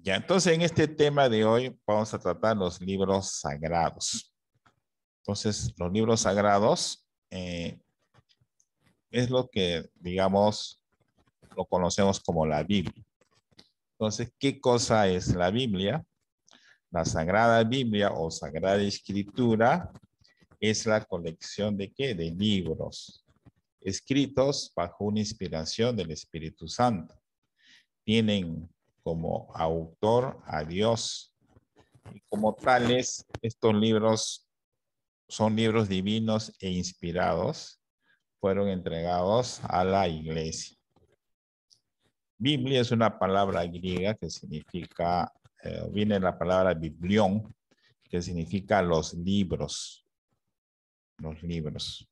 Ya, entonces en este tema de hoy vamos a tratar los libros sagrados. Entonces, los libros sagrados es lo que, digamos, lo conocemos como la Biblia. Entonces, ¿qué cosa es la Biblia? La Sagrada Biblia o Sagrada Escritura es la colección de ¿qué? De libros escritos bajo una inspiración del Espíritu Santo. Tienen como autor a Dios. Y como tales, estos libros son libros divinos e inspirados, fueron entregados a la iglesia. Biblia es una palabra griega que significa, viene la palabra biblión, que significa los libros. Los libros.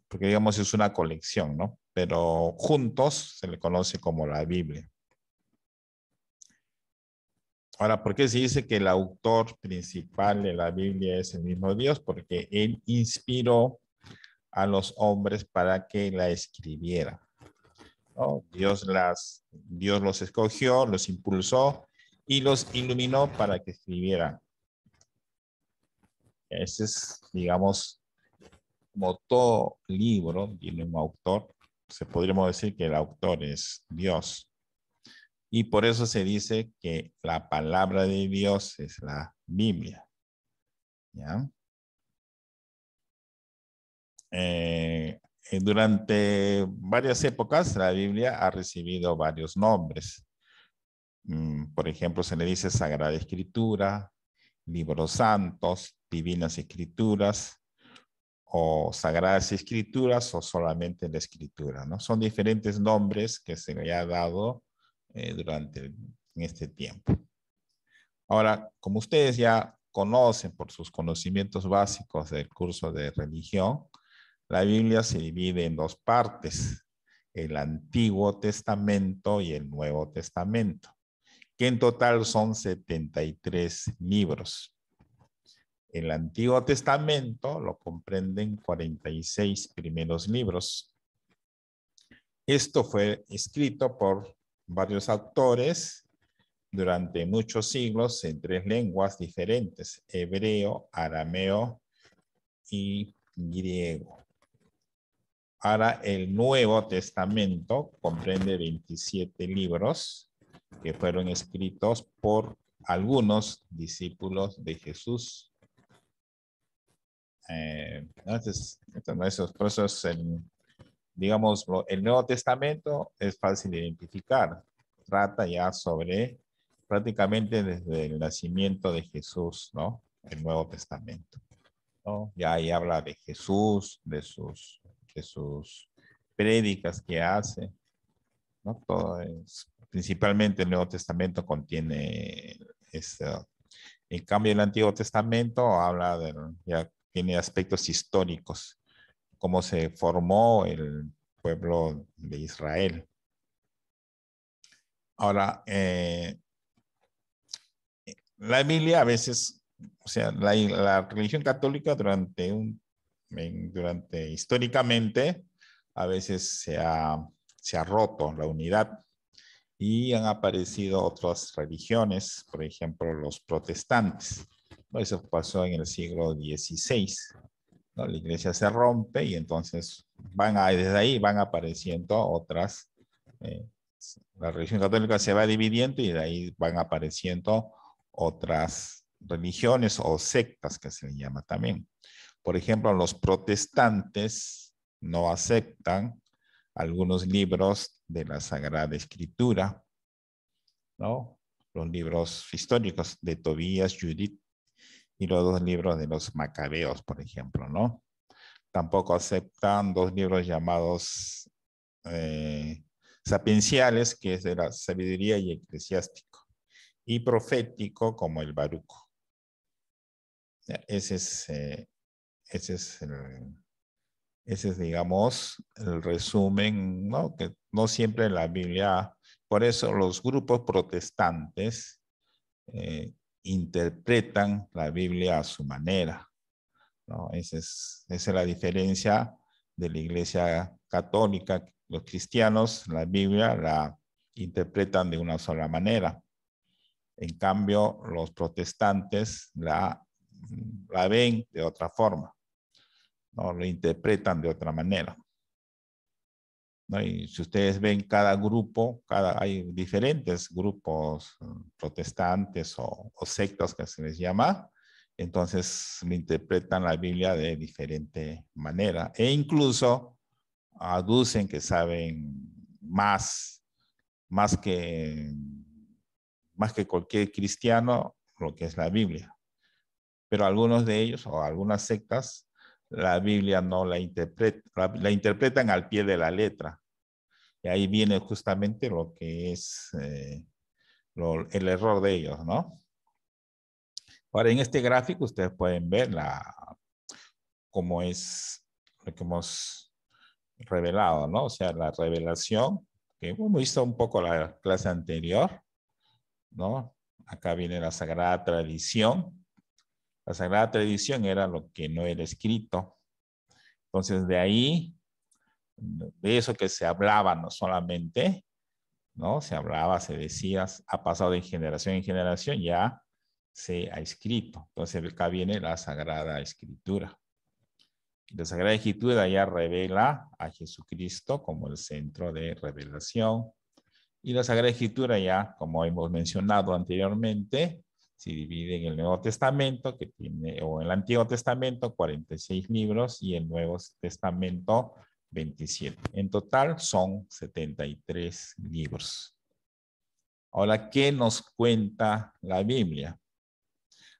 Porque digamos es una colección, ¿no? Pero juntos se le conoce como la Biblia. Ahora, ¿por qué se dice que el autor principal de la Biblia es el mismo Dios? Porque él inspiró a los hombres para que la escribieran, ¿no? Dios los escogió, los impulsó y los iluminó para que escribieran. Ese es, digamos, como todo libro tiene un autor, podríamos decir que el autor es Dios. Y por eso se dice que la palabra de Dios es la Biblia. ¿Ya? Durante varias épocas la Biblia ha recibido varios nombres. Por ejemplo, se le dice Sagrada Escritura, Libros Santos, Divinas Escrituras, o Sagradas Escrituras, o solamente la Escritura, ¿no? Son diferentes nombres que se le ha dado en este tiempo. Ahora, como ustedes ya conocen por sus conocimientos básicos del curso de religión, la Biblia se divide en dos partes, el Antiguo Testamento y el Nuevo Testamento, que en total son 73 libros. El Antiguo Testamento lo comprenden 46 primeros libros. Esto fue escrito por varios autores durante muchos siglos en tres lenguas diferentes, hebreo, arameo y griego. Ahora el Nuevo Testamento comprende 27 libros que fueron escritos por algunos discípulos de Jesús. Entonces, por eso es digamos, el Nuevo Testamento es fácil de identificar. Trata ya sobre prácticamente desde el nacimiento de Jesús, ¿no? El Nuevo Testamento, ¿no? Ya ahí habla de Jesús, de sus prédicas que hace, ¿no? Todo principalmente el Nuevo Testamento contiene esto. En cambio, el Antiguo Testamento habla ya tiene aspectos históricos, cómo se formó el pueblo de Israel. Ahora, la Biblia a veces, o sea, la religión católica durante históricamente, a veces se ha roto la unidad y han aparecido otras religiones, por ejemplo, los protestantes. Eso pasó en el siglo XVI. ¿No? La iglesia se rompe y entonces desde ahí van apareciendo otras. La religión católica se va dividiendo y de ahí van apareciendo otras religiones o sectas que se le llama también. Por ejemplo, los protestantes no aceptan algunos libros de la Sagrada Escritura, ¿no? Los libros históricos de Tobías, Judith y los dos libros de los Macabeos, por ejemplo, ¿no? Tampoco aceptan dos libros llamados sapienciales, que es de la sabiduría y eclesiástico, y profético como el Baruco. Ese es, digamos, el resumen, ¿no? Que no siempre la Biblia, por eso los grupos protestantes interpretan la Biblia a su manera, ¿no? Esa es la diferencia de la Iglesia Católica. Los cristianos, la Biblia interpretan de una sola manera. En cambio, los protestantes la ven de otra forma, ¿no? Lo interpretan de otra manera, ¿no? Y si ustedes ven cada grupo, hay diferentes grupos protestantes o sectas que se les llama, entonces lo interpretan la Biblia de diferente manera. E incluso aducen que saben más que cualquier cristiano lo que es la Biblia. Pero algunos de ellos o algunas sectas, la Biblia no la interpretan al pie de la letra. Y ahí viene justamente lo que es el error de ellos, ¿no? Ahora, en este gráfico ustedes pueden ver cómo es lo que hemos revelado, ¿no? O sea, la revelación, que hemos visto un poco la clase anterior, ¿no? Acá viene la Sagrada Tradición. La Sagrada Tradición era lo que no era escrito. Entonces, de ahí, de eso que se hablaba no solamente, ¿no? Se hablaba, se decía, ha pasado de generación en generación, ya se ha escrito. Entonces, acá viene la Sagrada Escritura. La Sagrada Escritura ya revela a Jesucristo como el centro de revelación. Y la Sagrada Escritura ya, como hemos mencionado anteriormente, se divide en el Nuevo Testamento, que tiene, o en el Antiguo Testamento, 46 libros, y el Nuevo Testamento, 27. En total son 73 libros. Ahora, ¿qué nos cuenta la Biblia?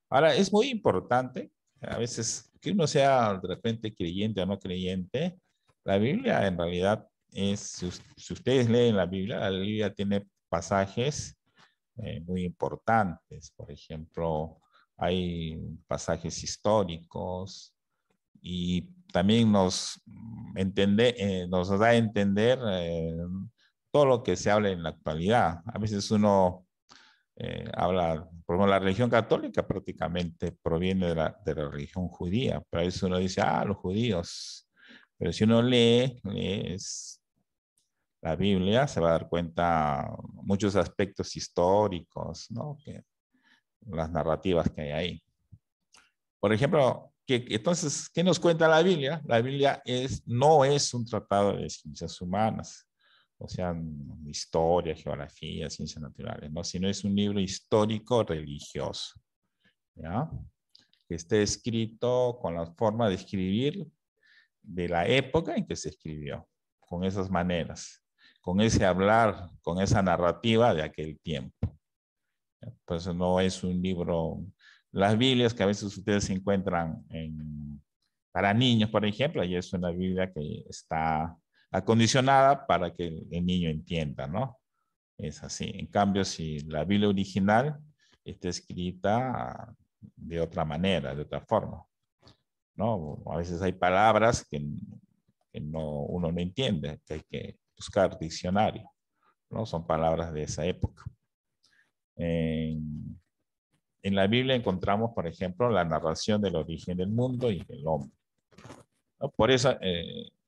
Ahora, es muy importante, a veces, que uno sea de repente creyente o no creyente, la Biblia en realidad es, si ustedes leen la Biblia tiene pasajes muy importantes. Por ejemplo, hay pasajes históricos y también nos da a entender todo lo que se habla en la actualidad. A veces uno habla, por ejemplo, la religión católica prácticamente proviene de la religión judía, pero a veces uno dice, los judíos. Pero si uno lee la Biblia, se va a dar cuenta muchos aspectos históricos, ¿no? Las narrativas que hay ahí. Por ejemplo, entonces, ¿qué nos cuenta la Biblia? La Biblia no es un tratado de ciencias humanas, o sea, historia, geografía, ciencias naturales, ¿no? Sino es un libro histórico religioso, ¿ya? Que esté escrito con la forma de escribir de la época en que se escribió, con esas maneras, con ese hablar, con esa narrativa de aquel tiempo. Pues no es un libro, las Biblias que a veces ustedes se encuentran para niños, por ejemplo, y es una Biblia que está acondicionada para que el niño entienda, ¿no? Es así. En cambio, si la Biblia original está escrita de otra manera, de otra forma, ¿no? A veces hay palabras que uno no entiende, que hay que buscar diccionario, ¿no? Son palabras de esa época. En la Biblia encontramos, por ejemplo, la narración del origen del mundo y del hombre, ¿no? Por eso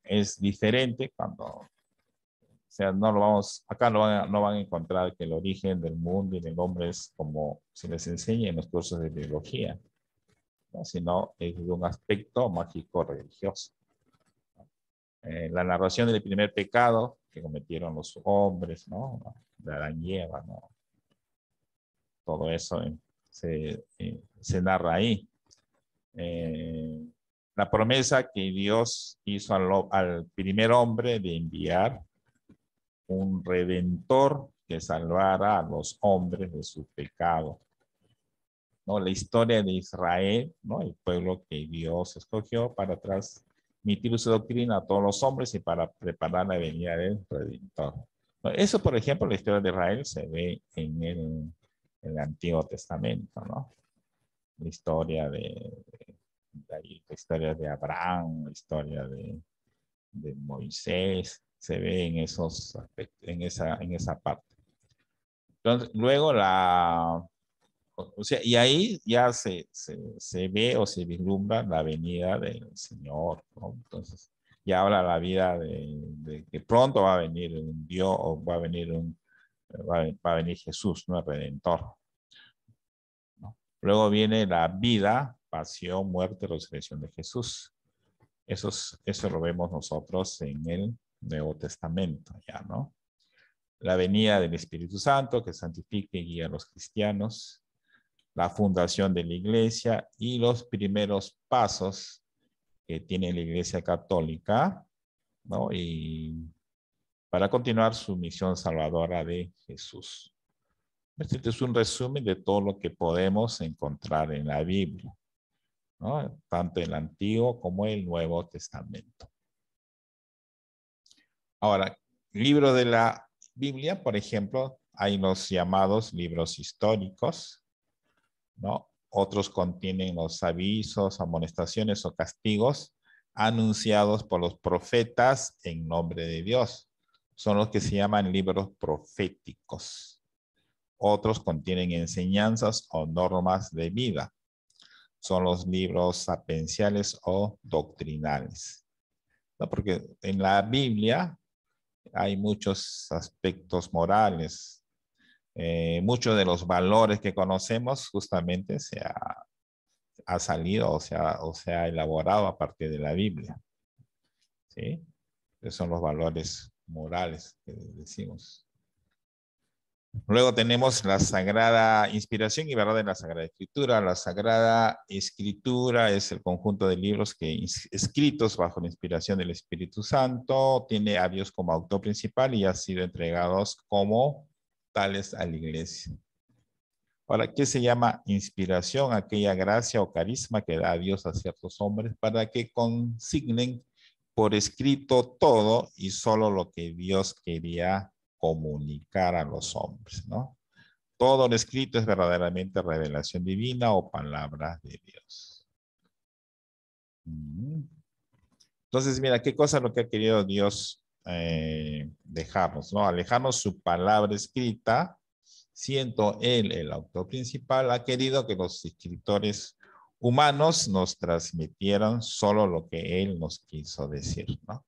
es diferente o sea, acá no van a encontrar que el origen del mundo y del hombre es como se les enseña en los cursos de biología, ¿no? Sino es de un aspecto mágico religioso. La narración del primer pecado que cometieron los hombres, ¿no? De Adán y Eva, ¿no? Todo eso se narra ahí. La promesa que Dios hizo al primer hombre de enviar un redentor que salvara a los hombres de su pecado, ¿no? La historia de Israel, ¿no? El pueblo que Dios escogió para transmitir su doctrina a todos los hombres y para preparar la venida del redentor. Eso, por ejemplo, la historia de Israel se ve en el Antiguo Testamento, ¿no? La historia la historia de Abraham, la historia de Moisés, se ve en esos aspectos, en esa parte. Entonces, luego o sea, y ahí ya se ve o se vislumbra la venida del Señor, ¿no? Entonces, ya habla la vida de que pronto va a venir un Dios o va a venir Va a venir Jesús, ¿no? El Redentor, ¿no? Luego viene la vida, pasión, muerte, resurrección de Jesús. Eso lo vemos nosotros en el Nuevo Testamento, ya, ¿no? La venida del Espíritu Santo que santifica y guía a los cristianos, la fundación de la iglesia y los primeros pasos que tiene la Iglesia Católica, ¿no? Y para continuar su misión salvadora de Jesús. Este es un resumen de todo lo que podemos encontrar en la Biblia, ¿no? Tanto el Antiguo como el Nuevo Testamento. Ahora, libros de la Biblia, por ejemplo, hay los llamados libros históricos, ¿no? Otros contienen los avisos, amonestaciones o castigos anunciados por los profetas en nombre de Dios. Son los que se llaman libros proféticos. Otros contienen enseñanzas o normas de vida. Son los libros sapienciales o doctrinales, ¿no? Porque en la Biblia hay muchos aspectos morales. Muchos de los valores que conocemos justamente ha salido o se ha elaborado a partir de la Biblia, ¿sí? Esos son los valores morales que decimos. Luego tenemos la Sagrada Inspiración y Verdad de la Sagrada Escritura. La Sagrada Escritura es el conjunto de libros escritos bajo la inspiración del Espíritu Santo, tiene a Dios como autor principal y ha sido entregados como tales a la Iglesia. Ahora, ¿qué se llama inspiración? Aquella gracia o carisma que da a Dios a ciertos hombres para que consignen por escrito todo y solo lo que Dios quería comunicar a los hombres, ¿no? Todo lo escrito es verdaderamente revelación divina o palabra de Dios. Entonces, mira, qué cosa es lo que ha querido Dios dejarnos, ¿no? Alejarnos su palabra escrita, siendo Él el autor principal, ha querido que los escritores humanos nos transmitieran solo lo que Él nos quiso decir, ¿no?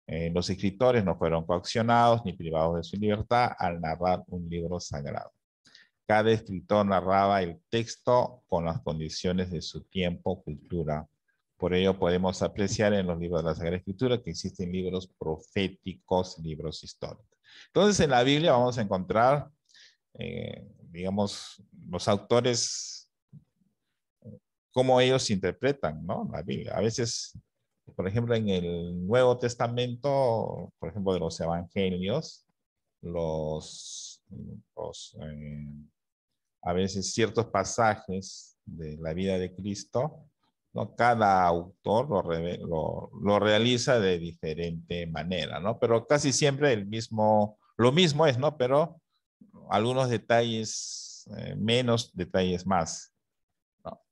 Los escritores no fueron coaccionados ni privados de su libertad al narrar un libro sagrado. Cada escritor narraba el texto con las condiciones de su tiempo, cultura. Por ello podemos apreciar en los libros de la Sagrada Escritura que existen libros proféticos, libros históricos. Entonces en la Biblia vamos a encontrar, digamos, los autores, cómo ellos interpretan, ¿no? La Biblia. A veces, por ejemplo, en el Nuevo Testamento, por ejemplo, de los evangelios, a veces ciertos pasajes de la vida de Cristo, ¿no? Cada autor lo realiza de diferente manera, ¿no? Pero casi siempre lo mismo es, ¿no? Pero algunos detalles, menos detalles más, ¿no?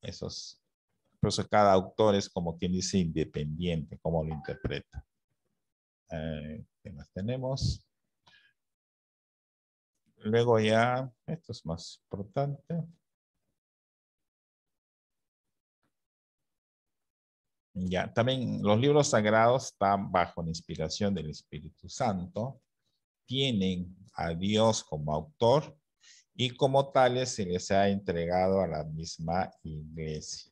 Por eso cada autor es como quien dice independiente, como lo interpreta. ¿Qué más tenemos? Luego ya, esto es más importante. Ya, también los libros sagrados están bajo la inspiración del Espíritu Santo, tienen a Dios como autor y como tales se les ha entregado a la misma iglesia.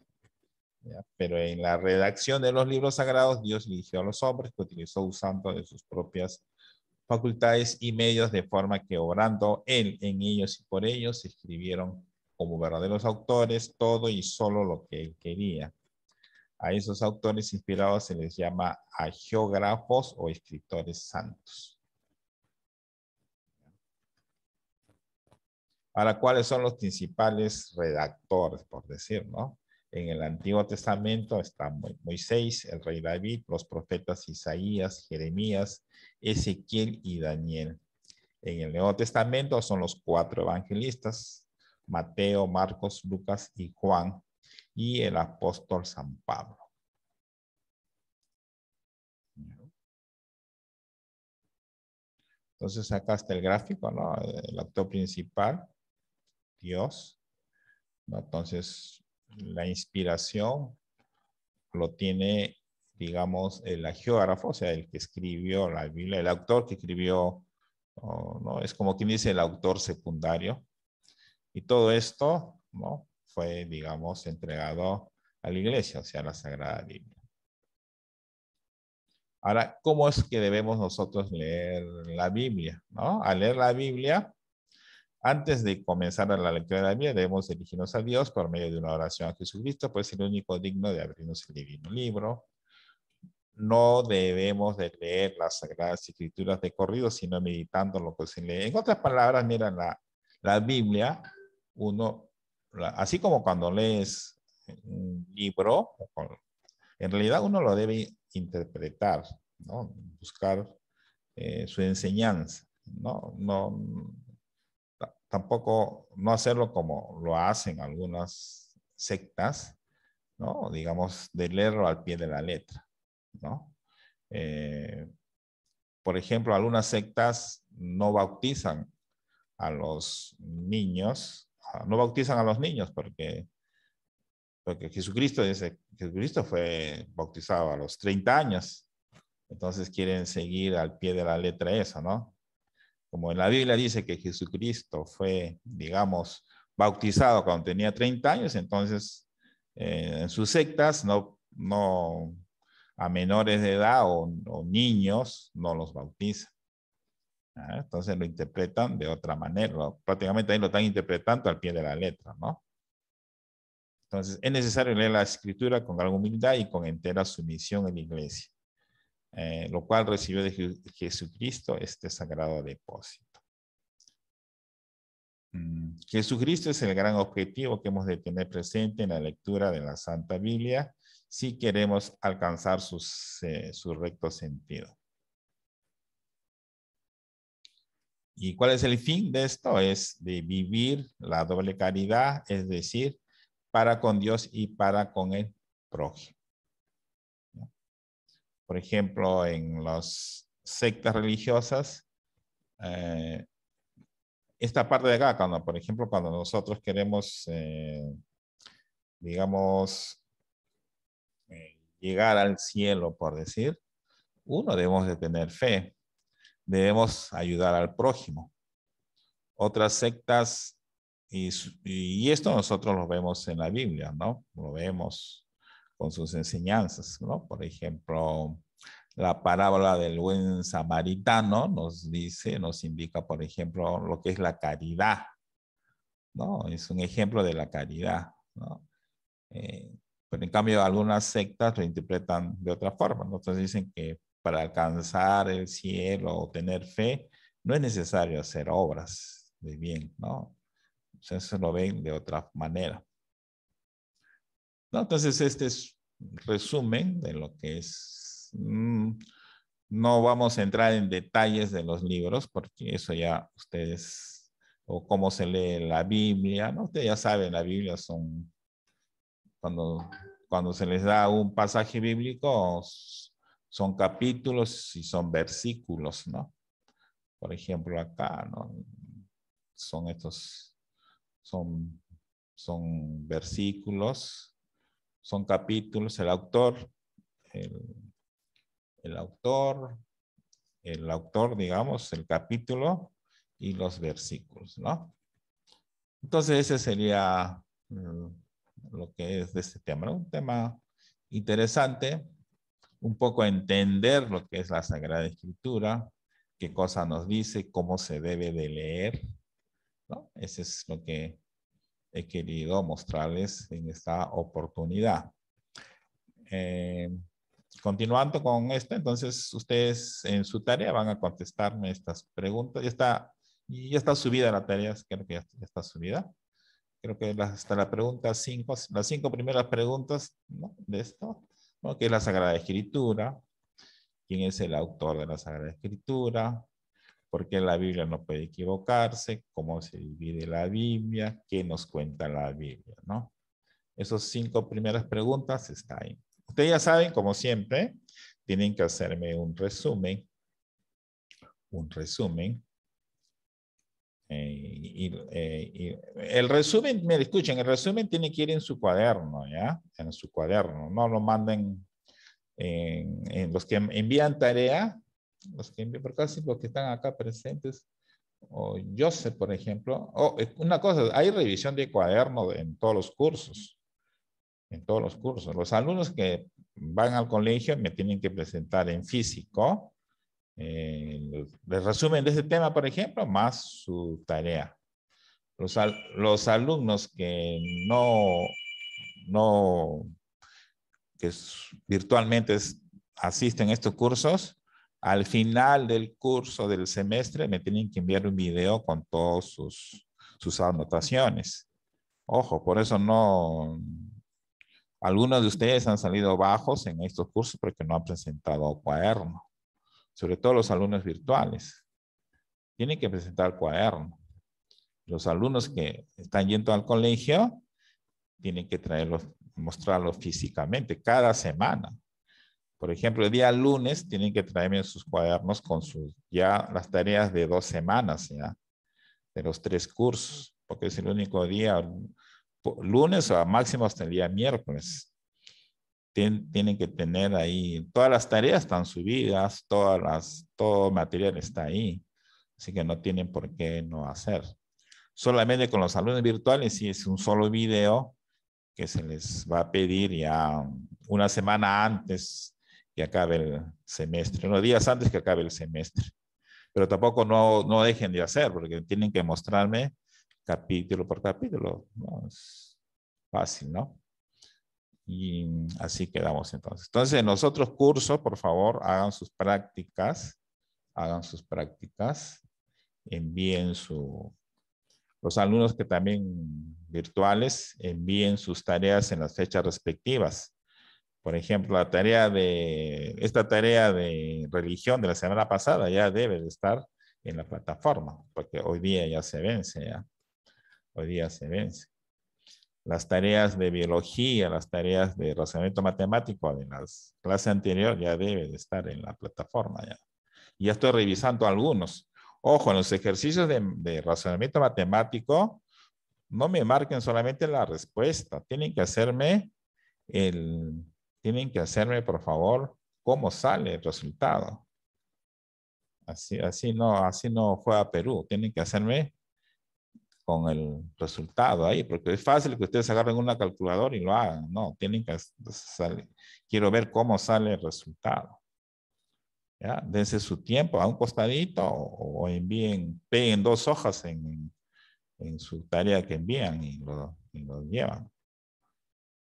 ¿Ya? Pero en la redacción de los libros sagrados, Dios eligió a los hombres que utilizó usando de sus propias facultades y medios de forma que obrando Él en ellos y por ellos escribieron como verdaderos autores todo y solo lo que Él quería. A esos autores inspirados se les llama hagiógrafos o escritores santos. Ahora, ¿cuáles son los principales redactores, por decir, ¿no? En el Antiguo Testamento está Moisés, el rey David, los profetas Isaías, Jeremías, Ezequiel y Daniel. En el Nuevo Testamento son los 4 evangelistas, Mateo, Marcos, Lucas y Juan, y el apóstol San Pablo. Entonces acá está el gráfico, ¿no? El autor principal, Dios, ¿no? Entonces la inspiración lo tiene, digamos, el hagiógrafo, o sea, el que escribió la Biblia, el autor que escribió ¿no? Es como quien dice el autor secundario. Y todo esto, ¿no? Fue, digamos, entregado a la iglesia, o sea, a la Sagrada Biblia. Ahora, ¿cómo es que debemos nosotros leer la Biblia? ¿No? Al leer la Biblia, antes de comenzar a la lectura de la Biblia, debemos dirigirnos a Dios por medio de una oración a Jesucristo, pues es el único digno de abrirnos el divino libro. No debemos de leer las Sagradas Escrituras de corrido, sino meditando lo que se lee. En otras palabras, mira, la Biblia, así como cuando lees un libro, en realidad uno lo debe interpretar, ¿no? Buscar su enseñanza, ¿no? Tampoco no hacerlo como lo hacen algunas sectas, ¿no? Digamos, de leerlo al pie de la letra, ¿no? Eh, por ejemplo, algunas sectas no bautizan a los niños, no bautizan a los niños porque Jesucristo dice, Jesucristo fue bautizado a los 30 años, entonces quieren seguir al pie de la letra eso, ¿no? Como en la Biblia dice que Jesucristo fue, digamos, bautizado cuando tenía 30 años, entonces en sus sectas no a menores de edad o niños no los bautizan. Entonces lo interpretan de otra manera, prácticamente ahí lo están interpretando al pie de la letra, ¿no? Entonces es necesario leer la escritura con gran humildad y con entera sumisión en la iglesia, lo cual recibió de Jesucristo este sagrado depósito. Jesucristo es el gran objetivo que hemos de tener presente en la lectura de la Santa Biblia si queremos alcanzar su recto sentido. ¿Y cuál es el fin de esto? Es de vivir la doble caridad, es decir, para con Dios y para con el prójimo. Por ejemplo, en las sectas religiosas, esta parte de acá, por ejemplo, cuando nosotros queremos, digamos, llegar al cielo, por decir, uno, debemos de tener fe, debemos ayudar al prójimo. Otras sectas, y esto nosotros lo vemos en la Biblia, ¿no? Lo vemos con sus enseñanzas, ¿no? Por ejemplo, la parábola del buen samaritano nos dice, nos indica, por ejemplo, lo que es la caridad, ¿no? Es un ejemplo de la caridad, ¿no? Pero en cambio algunas sectas lo interpretan de otra forma, ¿no? Entonces dicen que para alcanzar el cielo o tener fe, no es necesario hacer obras de bien, ¿no? Entonces eso lo ven de otra manera, ¿no? Entonces este es un resumen de lo que es. No vamos a entrar en detalles de los libros porque eso ya ustedes, o cómo se lee la Biblia, ¿no? Ustedes ya saben, la Biblia son, cuando se les da un pasaje bíblico, son capítulos y son versículos, ¿no? Por ejemplo, acá, ¿no? Son estos, son, son versículos, son capítulos, el, el autor, digamos, el capítulo y los versículos, ¿no? Entonces ese sería lo que es de este tema, ¿no? Un tema interesante, un poco entender lo que es la Sagrada Escritura, qué cosa nos dice, cómo se debe de leer, ¿no? Eso es lo que he querido mostrarles en esta oportunidad. Continuando con esto, entonces ustedes en su tarea van a contestarme estas preguntas. Ya está subida la tarea, creo que ya está subida. Creo que hasta la pregunta 5, las 5 primeras preguntas, ¿no? De esto, ¿no? ¿Qué es la Sagrada Escritura? ¿Quién es el autor de la Sagrada Escritura? ¿Por qué la Biblia no puede equivocarse? ¿Cómo se divide la Biblia? ¿Qué nos cuenta la Biblia? ¿No? Esas 5 primeras preguntas están ahí. Ustedes ya saben, como siempre, tienen que hacerme un resumen. Y el resumen, me escuchen, el resumen tiene que ir en su cuaderno, ¿ya? En su cuaderno, no lo manden en los que envían tarea, los que envían, por casi los que están acá presentes, o Joseph, por ejemplo. Una cosa, hay revisión de cuaderno en todos los cursos. En todos los cursos. Los alumnos que van al colegio me tienen que presentar en físico el resumen de ese tema, por ejemplo, más su tarea. Los alumnos que no que virtualmente asisten a estos cursos, al final del curso del semestre me tienen que enviar un video con todas sus anotaciones. Ojo, por eso no, algunos de ustedes han salido bajos en estos cursos porque no han presentado cuaderno, sobre todo los alumnos virtuales. Tienen que presentar cuaderno. Los alumnos que están yendo al colegio tienen que traerlos, mostrarlos físicamente cada semana. Por ejemplo, el día lunes tienen que traerme sus cuadernos con ya las tareas de 2 semanas, ya, de los 3 cursos, porque es el único día, lunes o máximo hasta el día miércoles. Tienen que tener ahí, todas las tareas están subidas, todo material está ahí, así que no tienen por qué no hacer. Solamente con los alumnos virtuales, si es un solo video que se les va a pedir ya una semana antes que acabe el semestre, unos días antes que acabe el semestre. Pero tampoco no dejen de hacer, porque tienen que mostrarme capítulo por capítulo. No, es fácil, ¿no? Y así quedamos entonces. Entonces, en los otros cursos, por favor, hagan sus prácticas, envíen los alumnos que también virtuales envíen sus tareas en las fechas respectivas. Por ejemplo, esta tarea de religión de la semana pasada ya debe de estar en la plataforma, porque hoy día ya se vence, ya. Hoy día se vence. Las tareas de biología, las tareas de razonamiento matemático de las clases anteriores ya debe de estar en la plataforma, ya. Y ya estoy revisando algunos. Ojo, en los ejercicios de razonamiento matemático, no me marquen solamente la respuesta. Tienen que hacerme, por favor, cómo sale el resultado. Así no juega Perú. Tienen que hacerme con el resultado ahí, porque es fácil que ustedes agarren una calculadora y lo hagan. No, tienen que salir. Quiero ver cómo sale el resultado. ¿Ya? Dense su tiempo a un costadito o peguen 2 hojas en su tarea que envían y lo llevan.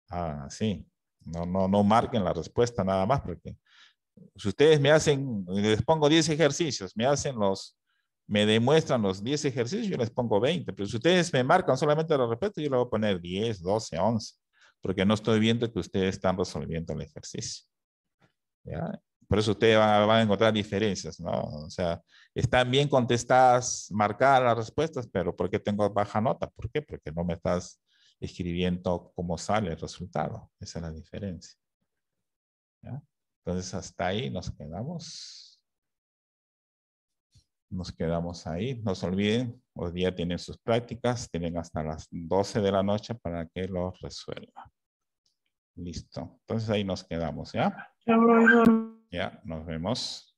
Así. No marquen la respuesta nada más, porque si ustedes les pongo 10 ejercicios, me demuestran los 10 ejercicios, yo les pongo 20, pero si ustedes me marcan solamente la respuesta, yo le voy a poner 10, 12, 11, porque no estoy viendo que ustedes están resolviendo el ejercicio. ¿Ya? Por eso ustedes van a encontrar diferencias, ¿no? O sea, están bien contestadas, marcadas las respuestas, pero ¿por qué tengo baja nota? ¿Por qué? Porque no me estás escribiendo cómo sale el resultado. Esa es la diferencia. ¿Ya? Entonces, hasta ahí nos quedamos. Nos quedamos ahí. No se olviden, hoy día tienen sus prácticas, tienen hasta las 12 de la noche para que lo resuelvan. Listo. Entonces ahí nos quedamos, ¿ya? Ya, nos vemos.